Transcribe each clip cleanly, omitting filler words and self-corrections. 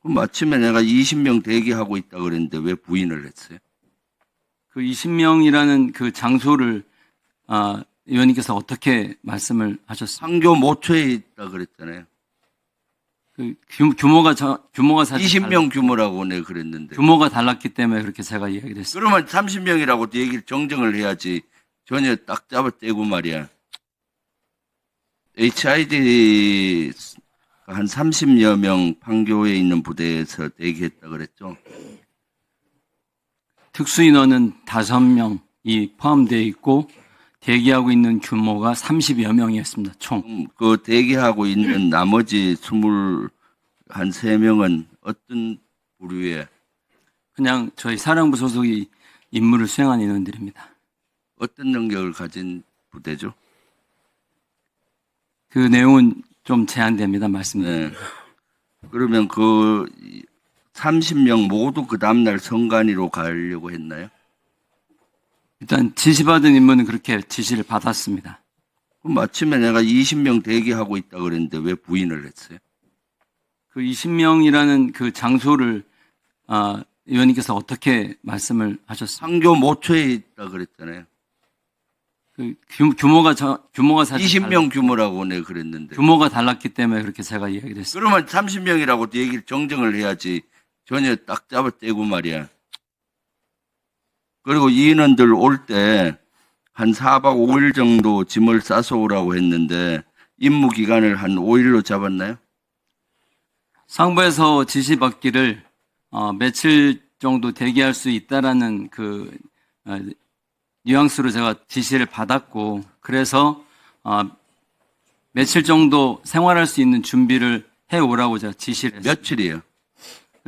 마침에 내가 20명 대기하고 있다 그랬는데 왜 부인을 했어요? 그 20명이라는 그 장소를 의원님께서 어떻게 말씀을 하셨습니까? 상교 모처에 있다 그랬잖아요. 그 규모가 사실 20명 규모라고 내가 그랬는데. 규모가 달랐기 때문에 그렇게 제가 이야기를 했습니다. 그러면 30명이라고 얘기를 정정을 해야지. 전혀 딱 잡아떼고 말이야. HID 한 30여 명 판교에 있는 부대에서 대기했다 그랬죠. 특수인원은 5명이 포함되어 있고 대기하고 있는 규모가 30여 명이었습니다. 총. 그 대기하고 있는 나머지 23명은 어떤 부류의 그냥 저희 사령부 소속이 임무를 수행한 인원들입니다. 어떤 능력을 가진 부대죠? 그 내용은 좀 제한됩니다. 말씀드립니다. 네. 그러면 그 30명 모두 그 다음날 성간이로 가려고 했나요? 일단 지시받은 인물은 그렇게 지시를 받았습니다. 그럼 마침에 내가 20명 대기하고 있다 그랬는데 왜 부인을 했어요? 그 20명이라는 그 장소를 의원님께서 어떻게 말씀을 하셨습니까? 상교 모처에 있다 그랬잖아요. 그 규모가 사실 20명 규모라고 내가 그랬는데. 규모가 달랐기 때문에 그렇게 제가 이야기를 했습니다. 그러면 30명이라고 얘기를 정정을 해야지. 전혀 딱 잡아떼고 말이야. 그리고 이 인원들 올 때 한 4박 5일 정도 짐을 싸서 오라고 했는데 임무 기간을 한 5일로 잡았나요? 상부에서 지시받기를 며칠 정도 대기할 수 있다라는 그 뉘앙스로 제가 지시를 받았고, 그래서 며칠 정도 생활할 수 있는 준비를 해오라고 제가 지시를 했습니다. 며칠이에요?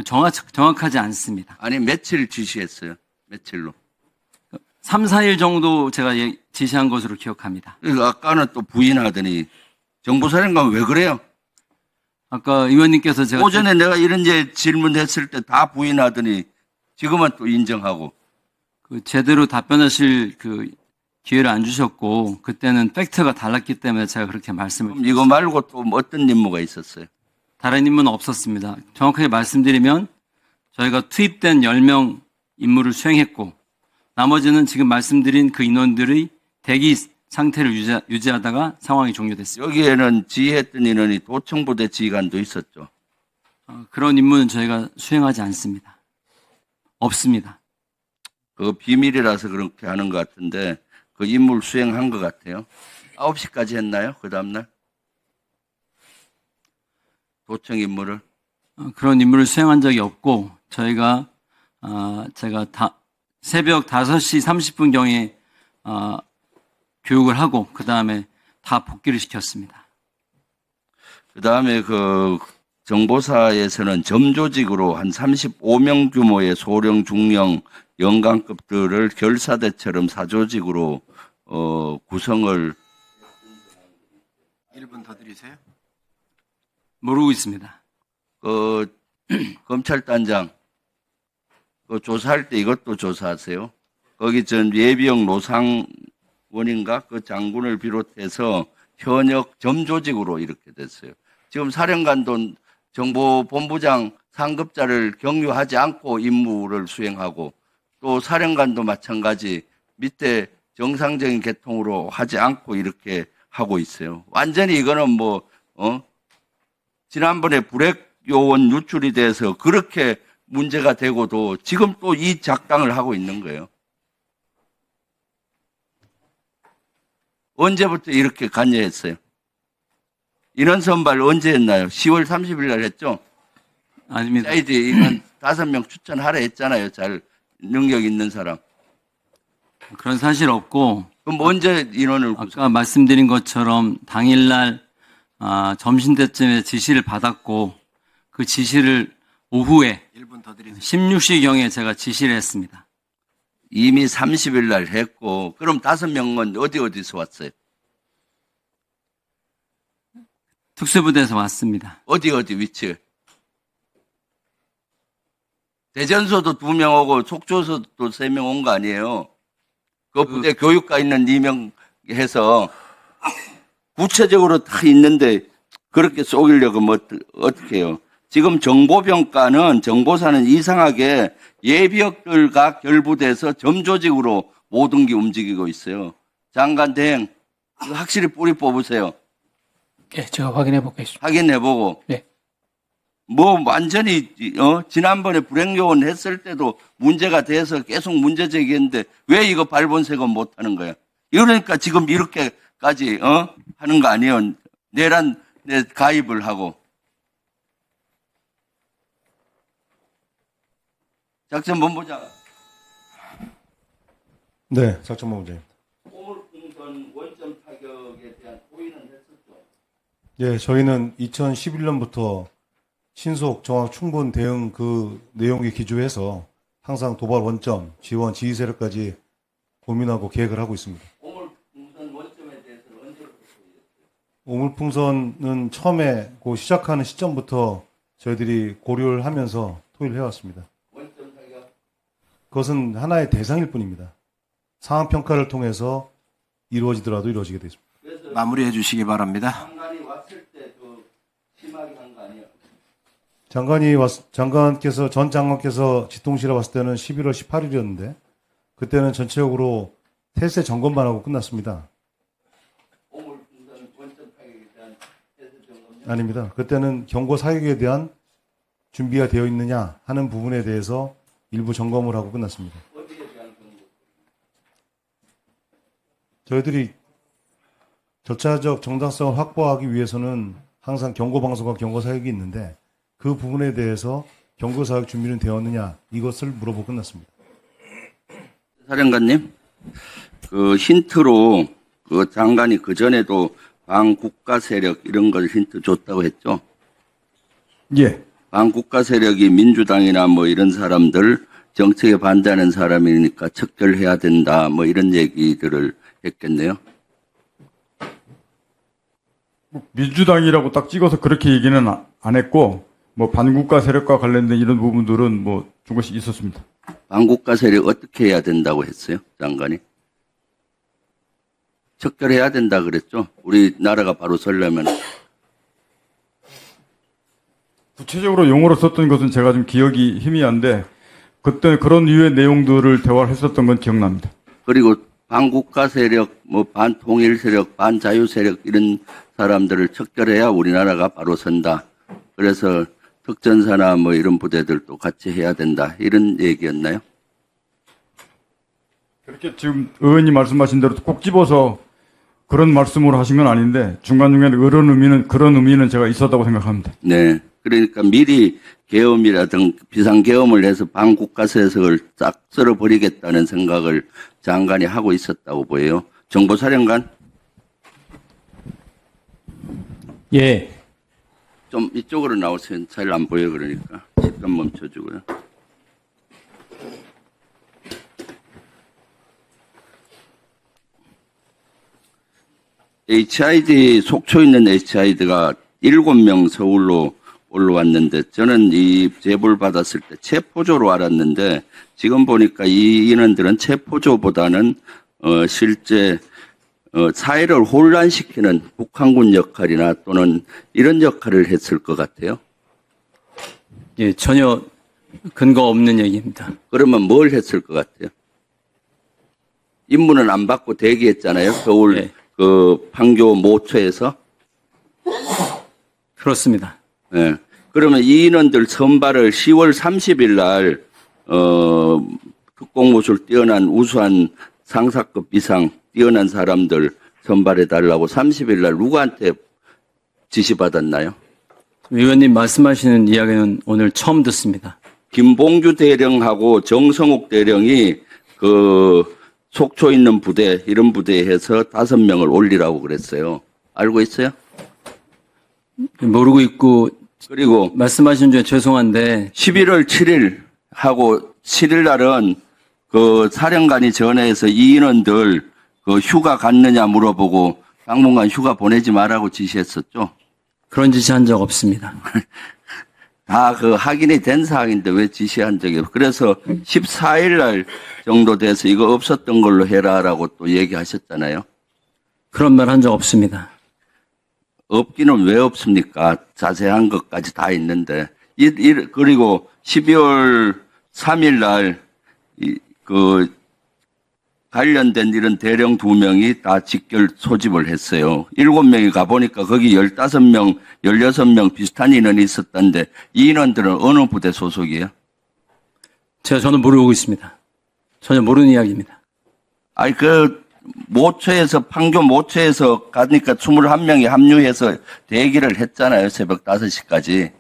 정확하지 않습니다. 아니 며칠 지시했어요? 며칠로? 3, 4일 정도 제가 지시한 것으로 기억합니다. 그러니까 아까는 또 부인하더니 정보사령관 왜 그래요? 아까 의원님께서 제가 오전에 내가 이런 질문했을 때 다 부인하더니 지금은 또 인정하고. 그 제대로 답변하실 그 기회를 안 주셨고, 그때는 팩트가 달랐기 때문에 제가 그렇게 말씀을 그럼 이거 말고 또 어떤 임무가 있었어요? 다른 임무는 없었습니다. 정확하게 말씀드리면 저희가 투입된 10명 임무를 수행했고, 나머지는 지금 말씀드린 그 인원들의 대기 상태를 유지하다가 상황이 종료됐습니다. 여기에는 지휘했던 인원이 도청부대 지휘관도 있었죠. 그런 임무는 저희가 수행하지 않습니다. 없습니다. 그 비밀이라서 그렇게 하는 것 같은데 그 임무를 수행한 것 같아요. 9시까지 했나요? 그 다음날? 도청 임무를? 그런 임무를 수행한 적이 없고, 저희가 제가 새벽 5시 30분경에 교육을 하고 그 다음에 다 복귀를 시켰습니다. 그 다음에 그 정보사에서는 점조직으로 한 35명 규모의 소령, 중령, 영관급들을 결사대처럼 사조직으로 구성을 1분 더 드리세요. 모르고 있습니다. 그 검찰단장 그 조사할 때 이것도 조사하세요. 거기 전 예비역 노상원인가 그 장군을 비롯해서 현역 점조직으로 이렇게 됐어요. 지금 사령관도 정보본부장 상급자를 경유하지 않고 임무를 수행하고 또 사령관도 마찬가지 밑에 정상적인 계통으로 하지 않고 이렇게 하고 있어요. 완전히 이거는 지난번에 불핵 요원 유출이 돼서 그렇게 문제가 되고도 지금 또 이 작당을 하고 있는 거예요. 언제부터 이렇게 관여했어요? 인원 선발 언제 했나요? 10월 30일 날 했죠? 아닙니다. 사이드 인원 5명 추천하라 했잖아요. 잘 능력 있는 사람. 그런 사실 없고, 그럼 언제 인원을 아까 말씀드린 것처럼 당일날 점심때쯤에 지시를 받았고, 그 지시를 오후에 1분 더 드리세요. 16시경에 제가 지시를 했습니다. 이미 30일 날 했고 그럼 5명은 어디서 왔어요? 특수부대에서 왔습니다. 어디 위치? 대전소도 2명 오고 속초소도 3명 온 거 아니에요? 그 부대 교육과 있는 2명 해서 구체적으로 다 있는데 그렇게 쏘기려고 어떻게 해요? 지금 정보사는 이상하게 예비역들과 결부돼서 점조직으로 모든 게 움직이고 있어요. 장관 대행 이거 확실히 뿌리 뽑으세요. 예, 제가 확인해 보겠습니다. 확인해보고. 네. 뭐 완전히 지난번에 불행요원 했을 때도 문제가 돼서 계속 문제 제기했는데 왜 이거 발본색은 못하는 거야? 이러니까 지금 이렇게까지 하는 거 아니에요? 내란 가입을 하고. 작전본부장. 네, 작전본부장님. 오물풍선 원점 타격에 대한 고의는 했었죠. 예, 저희는 2011년부터 신속, 정확, 충분 대응 그 내용에 기초해서 항상 도발 원점, 지원, 지휘 세력까지 고민하고 계획을 하고 있습니다. 오물풍선 원점에 대해서는 언제부터 고의했어요? 오물풍선은 처음에 그 시작하는 시점부터 저희들이 고려를 하면서 토의를 해왔습니다. 원점 타격. 그것은 하나의 대상일 뿐입니다. 상황 평가를 통해서 이루어지더라도 이루어지게 되겠습니다. 그래서 마무리해 주시기 바랍니다. 장관이 왔을 때 더 심하게 한 거 아니에요? 전 장관께서 지통실에 왔을 때는 11월 18일이었는데 그때는 전체적으로 태세 점검만 하고 끝났습니다. 오물풍선 원점 타격에 대한 태세 점검요? 아닙니다. 그때는 경고 사격에 대한 준비가 되어 있느냐 하는 부분에 대해서 일부 점검을 하고 끝났습니다. 어디에 대한 정보? 저희들이 절차적 정당성을 확보하기 위해서는 항상 경고 방송과 경고 사격이 있는데 그 부분에 대해서 경고 사격 준비는 되었느냐 이것을 물어보고 끝났습니다. 사령관님, 그 힌트로 그 장관이 그 전에도 반국가 세력 이런 걸 힌트 줬다고 했죠. 예, 반국가 세력이 민주당이나 뭐 이런 사람들 정책에 반대하는 사람이니까 척결해야 된다 뭐 이런 얘기들을 했겠네요. 민주당이라고 딱 찍어서 그렇게 얘기는 안 했고, 뭐 반국가 세력과 관련된 이런 부분들은 뭐 조금씩 있었습니다. 반국가 세력 어떻게 해야 된다고 했어요, 장관이? 척결해야 된다 그랬죠. 우리나라가 바로 서려면. 구체적으로 용어로 썼던 것은 제가 좀 기억이 희미한데, 그때 그런 유의 내용들을 대화를 했었던 건 기억납니다. 그리고 반국가 세력, 뭐 반통일 세력, 반자유 세력 이런 사람들을 척결해야 우리나라가 바로 선다. 그래서 특전사나 뭐 이런 부대들도 같이 해야 된다. 이런 얘기였나요? 그렇게 지금 의원님 말씀하신 대로 꼭 집어서 그런 말씀으로 하신 건 아닌데, 중간중간에 그런 의미는 제가 있었다고 생각합니다. 네. 그러니까 미리 계엄이라든 비상계엄을 해서 반국가 세력을 싹 쓸어버리겠다는 생각을 장관이 하고 있었다고 보여요. 정보사령관? 예, 좀 이쪽으로 나오세요. 잘 안 보여 그러니까. 잠깐 멈춰주고요. HID, 속초 있는 HID가 7명 서울로 올라왔는데 저는 이 제보를 받았을 때 체포조로 알았는데 지금 보니까 이 인원들은 체포조보다는 실제 사회를 혼란시키는 북한군 역할이나 또는 이런 역할을 했을 것 같아요. 예, 전혀 근거 없는 얘기입니다. 그러면 뭘 했을 것 같아요? 임무는 안 받고 대기했잖아요. 서울 네. 그 판교 모처에서. 그렇습니다. 예. 그러면 이 인원들 선발을 10월 30일 날 특공무술 뛰어난 우수한 상사급 이상 뛰어난 사람들 선발해 달라고 30일 날 누구한테 지시받았나요? 의원님 말씀하시는 이야기는 오늘 처음 듣습니다. 김봉주 대령하고 정성욱 대령이 그 속초 있는 부대 이런 부대에 해서 5명을 올리라고 그랬어요. 알고 있어요? 모르고 있고 그리고 말씀하신 중에 죄송한데 11월 7일 하고 7일 날은 그 사령관이 전화해서 이 인원들 그 휴가 갔느냐 물어보고 당분간 휴가 보내지 말라고 지시했었죠. 그런 지시 한 적 없습니다. 다 그 확인이 된 사항인데 왜 지시한 적이 없어요. 그래서 14일 날 정도 돼서 이거 없었던 걸로 해라라고 또 얘기하셨잖아요. 그런 말 한 적 없습니다. 없기는 왜 없습니까? 자세한 것까지 다 있는데 그리고 12월 3일 날, 그, 관련된 이런 대령 2명이 다 직결 소집을 했어요. 7명이 가보니까 거기 15명, 16명 비슷한 인원이 있었던데, 이 인원들은 어느 부대 소속이에요? 저는 모르고 있습니다. 전혀 모르는 이야기입니다. 아니, 판교 모처에서 가니까 21명이 합류해서 대기를 했잖아요. 새벽 5시까지.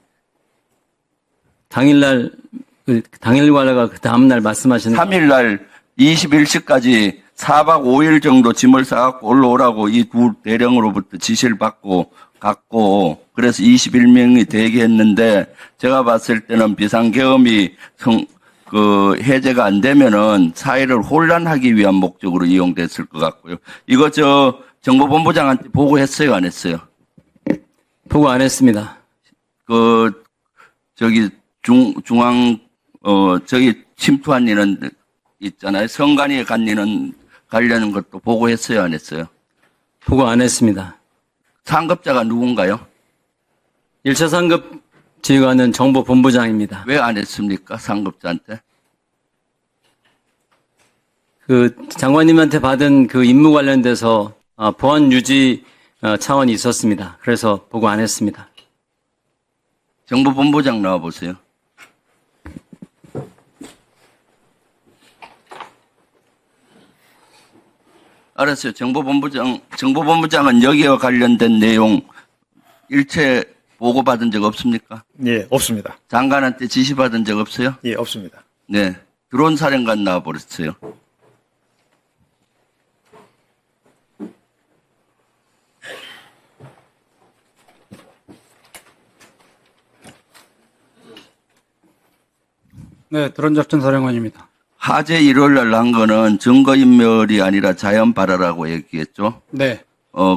당일날, 당일과가 그 다음날 말씀하시는 3일날 21시까지 4박 5일 정도 짐을 싸갖고 올라오라고 이 두 대령으로부터 지시를 받고 갔고, 그래서 21명이 대기했는데, 제가 봤을 때는 비상계엄이 해제가 안 되면은 사회를 혼란하기 위한 목적으로 이용됐을 것 같고요. 이거 정보본부장한테 보고했어요, 안 했어요? 보고 안 했습니다. 침투한 인원 있잖아요. 성관위에 간 인원 관련 것도 보고했어요, 안 했어요? 보고 안 했습니다. 상급자가 누군가요? 1차 상급 지휘관은 정보본부장입니다. 왜 안 했습니까? 상급자한테? 그 장관님한테 받은 그 임무 관련돼서 보안 유지 차원이 있었습니다. 그래서 보고 안 했습니다. 정보본부장 나와보세요. 알았어요. 정보본부장은 여기와 관련된 내용 일체 보고받은 적 없습니까? 예, 없습니다. 장관한테 지시받은 적 없어요? 예, 없습니다. 네. 드론 사령관 나와버렸어요. 네, 드론작전 사령관입니다. 화재 일요일 날 난 거는 증거인멸이 아니라 자연 발화라고 얘기했죠. 네,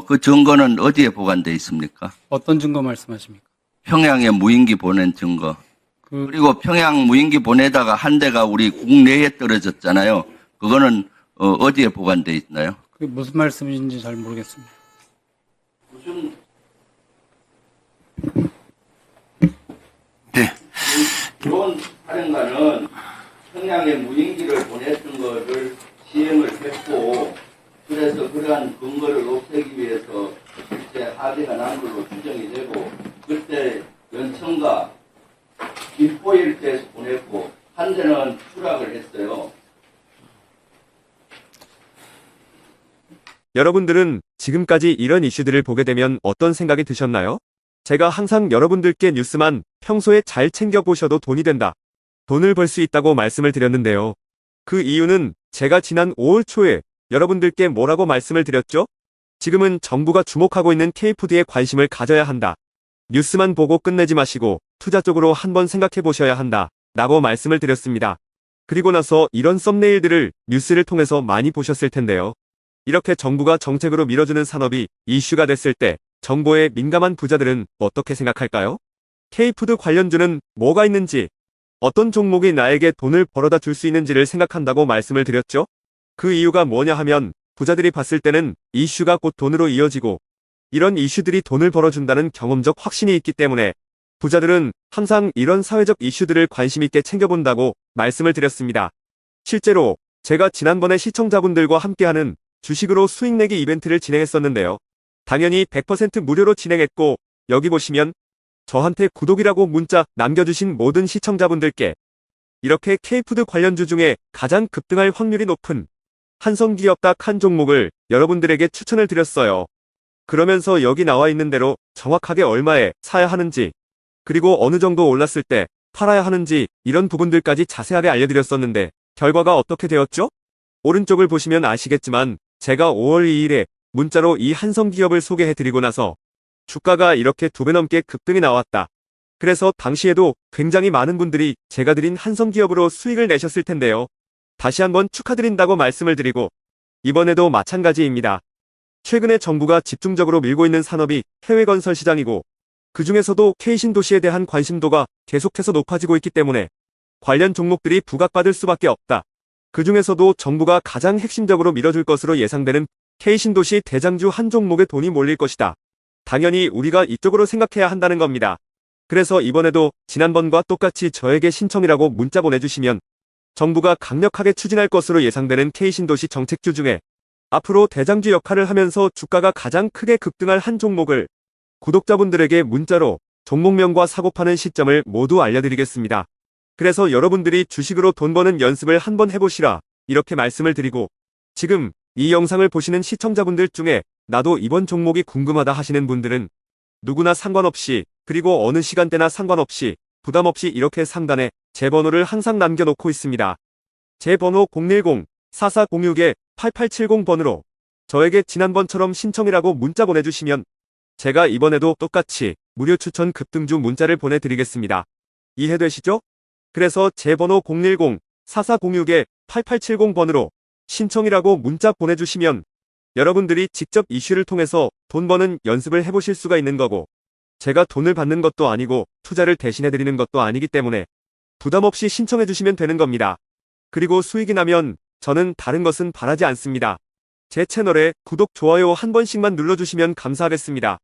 그 증거는 어디에 보관돼 있습니까? 어떤 증거 말씀하십니까? 평양에 무인기 보낸 증거. 그리고 평양 무인기 보내다가 한 대가 우리 국내에 떨어졌잖아요. 그거는 어디에 보관돼 있나요? 그게 무슨 말씀인지 잘 모르겠습니다. 네. 드론 사령관은 평양에 무인기를 보냈던 거를 시행을 했고, 그래서 그러한 근거를 없애기 위해서 실제 화재가 난 걸로 추정이 되고, 그때 연천과 김포 일대에서 보냈고, 한 대는 추락을 했어요. 여러분들은 지금까지 이런 이슈들을 보게 되면 어떤 생각이 드셨나요? 제가 항상 여러분들께 뉴스만 평소에 잘 챙겨보셔도 돈이 된다. 돈을 벌 수 있다고 말씀을 드렸는데요. 그 이유는 제가 지난 5월 초에 여러분들께 뭐라고 말씀을 드렸죠? 지금은 정부가 주목하고 있는 K푸드에 관심을 가져야 한다. 뉴스만 보고 끝내지 마시고 투자 쪽으로 한번 생각해 보셔야 한다. 라고 말씀을 드렸습니다. 그리고 나서 이런 썸네일들을 뉴스를 통해서 많이 보셨을 텐데요. 이렇게 정부가 정책으로 밀어주는 산업이 이슈가 됐을 때 정보에 민감한 부자들은 어떻게 생각할까요? K푸드 관련주는 뭐가 있는지, 어떤 종목이 나에게 돈을 벌어다 줄 수 있는지를 생각한다고 말씀을 드렸죠? 그 이유가 뭐냐 하면 부자들이 봤을 때는 이슈가 곧 돈으로 이어지고 이런 이슈들이 돈을 벌어준다는 경험적 확신이 있기 때문에 부자들은 항상 이런 사회적 이슈들을 관심 있게 챙겨본다고 말씀을 드렸습니다. 실제로 제가 지난번에 시청자분들과 함께하는 주식으로 수익 내기 이벤트를 진행했었는데요. 당연히 100% 무료로 진행했고, 여기 보시면 저한테 구독이라고 문자 남겨주신 모든 시청자분들께 이렇게 K푸드 관련주 중에 가장 급등할 확률이 높은 한성기업 딱 한 종목을 여러분들에게 추천을 드렸어요. 그러면서 여기 나와 있는 대로 정확하게 얼마에 사야 하는지, 그리고 어느 정도 올랐을 때 팔아야 하는지 이런 부분들까지 자세하게 알려드렸었는데 결과가 어떻게 되었죠? 오른쪽을 보시면 아시겠지만 제가 5월 2일에 문자로 이 한성기업을 소개해드리고 나서 주가가 이렇게 2배 넘게 급등이 나왔다. 그래서 당시에도 굉장히 많은 분들이 제가 드린 한성기업으로 수익을 내셨을 텐데요. 다시 한번 축하드린다고 말씀을 드리고 이번에도 마찬가지입니다. 최근에 정부가 집중적으로 밀고 있는 산업이 해외 건설 시장이고 그 중에서도 K신도시에 대한 관심도가 계속해서 높아지고 있기 때문에 관련 종목들이 부각받을 수밖에 없다. 그 중에서도 정부가 가장 핵심적으로 밀어줄 것으로 예상되는 K신도시 대장주 한 종목에 돈이 몰릴 것이다. 당연히 우리가 이쪽으로 생각해야 한다는 겁니다. 그래서 이번에도 지난번과 똑같이 저에게 신청이라고 문자 보내주시면 정부가 강력하게 추진할 것으로 예상되는 K신도시 정책주 중에 앞으로 대장주 역할을 하면서 주가가 가장 크게 급등할 한 종목을 구독자분들에게 문자로 종목명과 사고 파는 시점을 모두 알려드리겠습니다. 그래서 여러분들이 주식으로 돈 버는 연습을 한번 해보시라 이렇게 말씀을 드리고, 지금 이 영상을 보시는 시청자분들 중에 나도 이번 종목이 궁금하다 하시는 분들은 누구나 상관없이, 그리고 어느 시간대나 상관없이 부담 없이 이렇게 상단에 제 번호를 항상 남겨놓고 있습니다. 제 번호 010-4406-8870번으로 저에게 지난번처럼 신청이라고 문자 보내주시면 제가 이번에도 똑같이 무료 추천 급등주 문자를 보내드리겠습니다. 이해되시죠? 그래서 제 번호 010-4406-8870번으로 신청이라고 문자 보내주시면 여러분들이 직접 이슈를 통해서 돈 버는 연습을 해보실 수가 있는 거고, 제가 돈을 받는 것도 아니고 투자를 대신해드리는 것도 아니기 때문에 부담 없이 신청해주시면 되는 겁니다. 그리고 수익이 나면 저는 다른 것은 바라지 않습니다. 제 채널에 구독, 좋아요 한 번씩만 눌러주시면 감사하겠습니다.